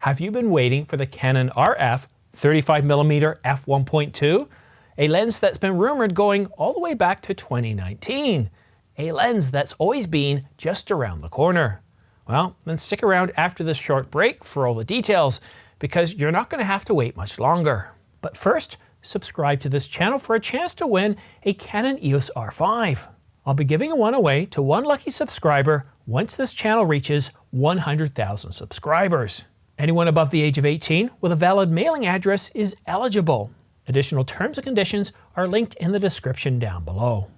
Have you been waiting for the Canon RF 35mm f1.2? A lens that's been rumored going all the way back to 2019. A lens that's always been just around the corner. Well, then stick around after this short break for all the details, because you're not going to have to wait much longer. But first, subscribe to this channel for a chance to win a Canon EOS R5. I'll be giving one away to one lucky subscriber once this channel reaches 100,000 subscribers. Anyone above the age of 18 with a valid mailing address is eligible. Additional terms and conditions are linked in the description down below.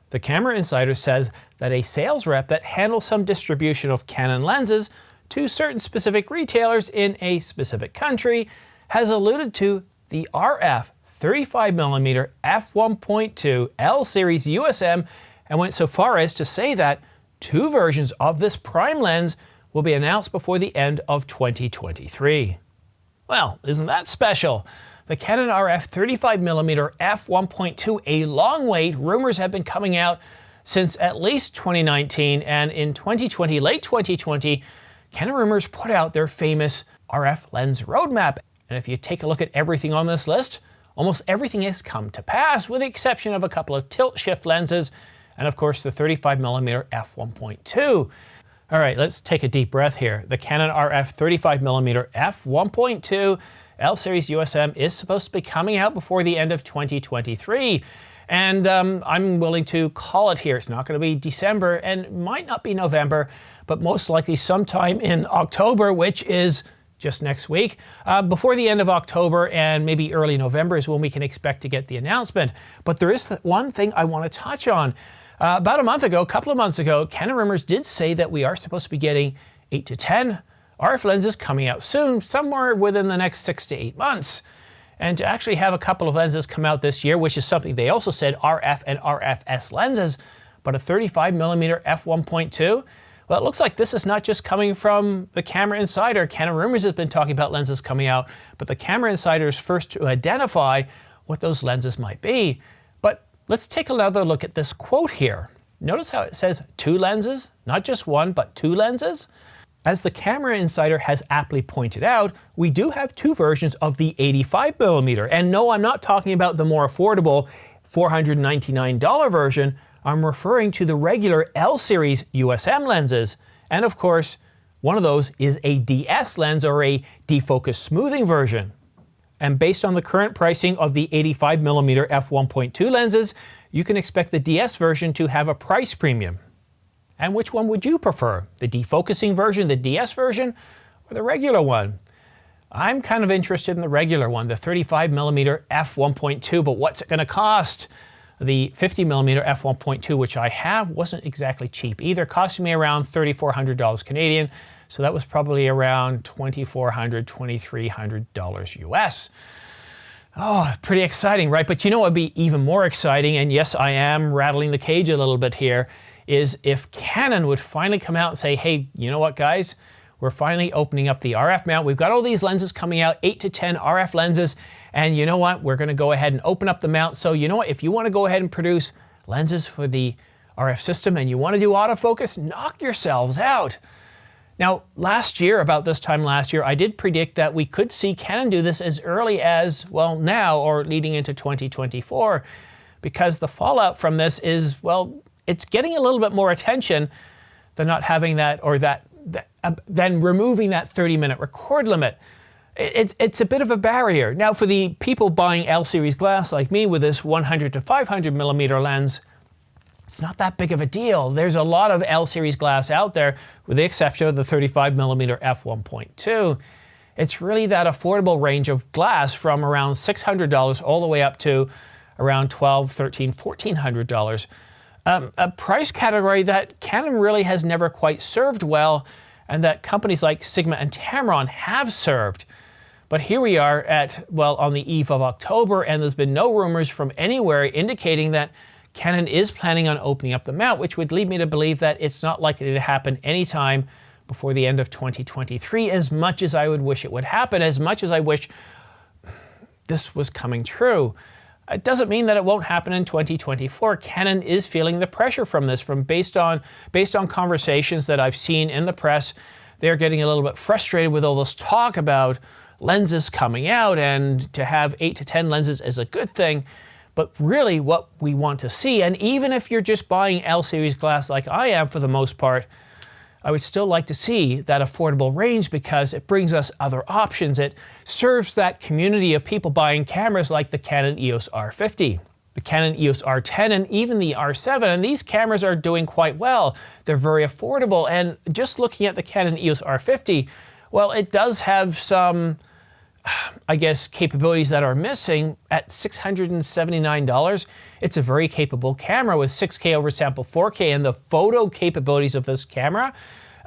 The Camera Insider says that a sales rep that handles some distribution of Canon lenses to certain specific retailers in a specific country has alluded to the RF 35mm f1.2 L series USM and went so far as to say that two versions of this prime lens will be announced before the end of 2023. Well, isn't that special? The Canon RF 35mm f1.2, a long wait. Rumors have been coming out since at least 2019, and in 2020, late 2020, Canon Rumors put out their famous RF lens roadmap. And if you take a look at everything on this list, almost everything has come to pass, with the exception of a couple of tilt shift lenses, and of course the 35mm f1.2. All right, let's take a deep breath here. The Canon RF 35mm f1.2 L series USM is supposed to be coming out before the end of 2023. And I'm willing to call it here. It's not going to be December and might not be November, but most likely sometime in October, which is just next week. Before the end of October and maybe early November is when we can expect to get the announcement. But there is one thing I want to touch on. About a couple of months ago, Canon Rumors did say that we are supposed to be getting 8 to 10 RF lenses coming out soon, somewhere within the next 6 to 8 months. And to actually have a couple of lenses come out this year, which is something they also said, RF and RFS lenses, but a 35mm f1.2, well, it looks like this is not just coming from the Camera Insider. Canon Rumors has been talking about lenses coming out, but the Camera Insider is first to identify what those lenses might be. But let's take another look at this quote here. Notice how it says two lenses, not just one, but two lenses. As the Camera Insider has aptly pointed out, we do have two versions of the 85mm. And no, I'm not talking about the more affordable $499 version. I'm referring to the regular L series USM lenses. And of course, one of those is a DS lens, or a defocus smoothing version. And based on the current pricing of the 85mm f1.2 lenses, you can expect the DS version to have a price premium. And which one would you prefer? The defocusing version, the DS version, or the regular one? I'm kind of interested in the regular one, the 35mm f1.2, but what's it going to cost? The 50mm f1.2, which I have, wasn't exactly cheap either, costing me around $3,400 Canadian. So that was probably around $2,400, $2,300 US. Oh, pretty exciting, right? But you know what would be even more exciting, and yes, I am rattling the cage a little bit here, is if Canon would finally come out and say, hey, you know what, guys? We're finally opening up the RF mount. We've got all these lenses coming out, 8 to 10 RF lenses, and you know what? We're going to go ahead and open up the mount. So you know what? If you want to go ahead and produce lenses for the RF system and you want to do autofocus, knock yourselves out. Now, last year, about this time last year, I did predict that we could see Canon do this as early as, well, now, or leading into 2024, because the fallout from this is, well, it's getting a little bit more attention than not having that, or than removing that 30-minute record limit. It's a bit of a barrier. Now, for the people buying L series glass like me with this 100 to 500mm lens, it's not that big of a deal. There's a lot of L series glass out there, with the exception of the 35mm f1.2. It's really that affordable range of glass from around $600 all the way up to around $1,200, $1,300, $1,400. A price category that Canon really has never quite served well, and that companies like Sigma and Tamron have served. But here we are on the eve of October, and there's been no rumors from anywhere indicating that Canon is planning on opening up the mount, which would lead me to believe that it's not likely to happen anytime before the end of 2023, as much as I would wish it would happen, as much as I wish this was coming true. It doesn't mean that it won't happen in 2024. Canon is feeling the pressure from this, based on conversations that I've seen in the press. they're getting a little bit frustrated with all this talk about lenses coming out, and to have 8 to 10 lenses is a good thing. But really what we want to see, and even if you're just buying L series glass like I am for the most part, I would still like to see that affordable range because it brings us other options. It serves that community of people buying cameras like the Canon EOS R50, the Canon EOS R10, and even the R7. And these cameras are doing quite well. They're very affordable. And just looking at the Canon EOS R50, well, it does have some, I guess, capabilities that are missing. At $679, it's a very capable camera with 6K oversample 4K, and the photo capabilities of this camera,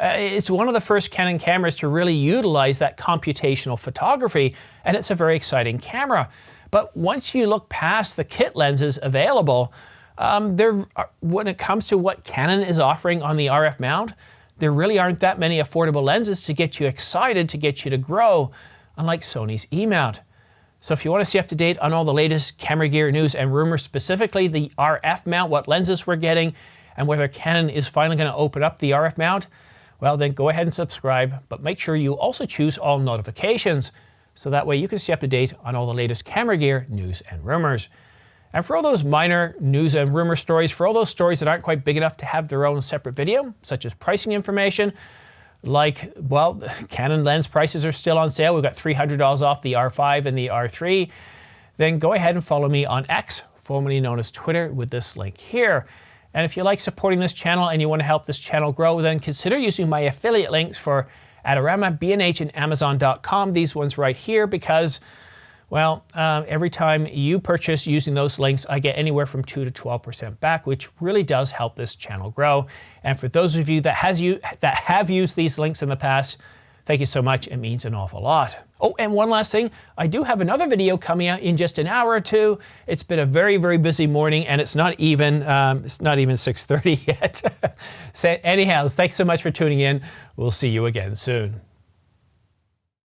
it's one of the first Canon cameras to really utilize that computational photography, and it's a very exciting camera. But once you look past the kit lenses available, when it comes to what Canon is offering on the RF mount, there really aren't that many affordable lenses to get you excited, to get you to grow, unlike Sony's E-mount. So if you want to stay up to date on all the latest camera gear news and rumors, specifically the RF mount, what lenses we're getting, and whether Canon is finally going to open up the RF mount, well then go ahead and subscribe, but make sure you also choose all notifications, so that way you can stay up to date on all the latest camera gear news and rumors. And for all those minor news and rumor stories, for all those stories that aren't quite big enough to have their own separate video, such as pricing information, like, well, Canon lens prices are still on sale. We've got $300 off the R5 and the R3. Then go ahead and follow me on X, formerly known as Twitter, with this link here. And if you like supporting this channel and you want to help this channel grow, then consider using my affiliate links for Adorama, B&H, and Amazon.com. These ones right here, because, well, every time you purchase using those links, I get anywhere from 2 to 12% back, which really does help this channel grow. And for those of you that have used these links in the past, thank you so much. It means an awful lot. Oh, and one last thing, I do have another video coming out in just an hour or two. It's been a very, very busy morning, and it's not even 6:30 yet. So anyhow, thanks so much for tuning in. We'll see you again soon.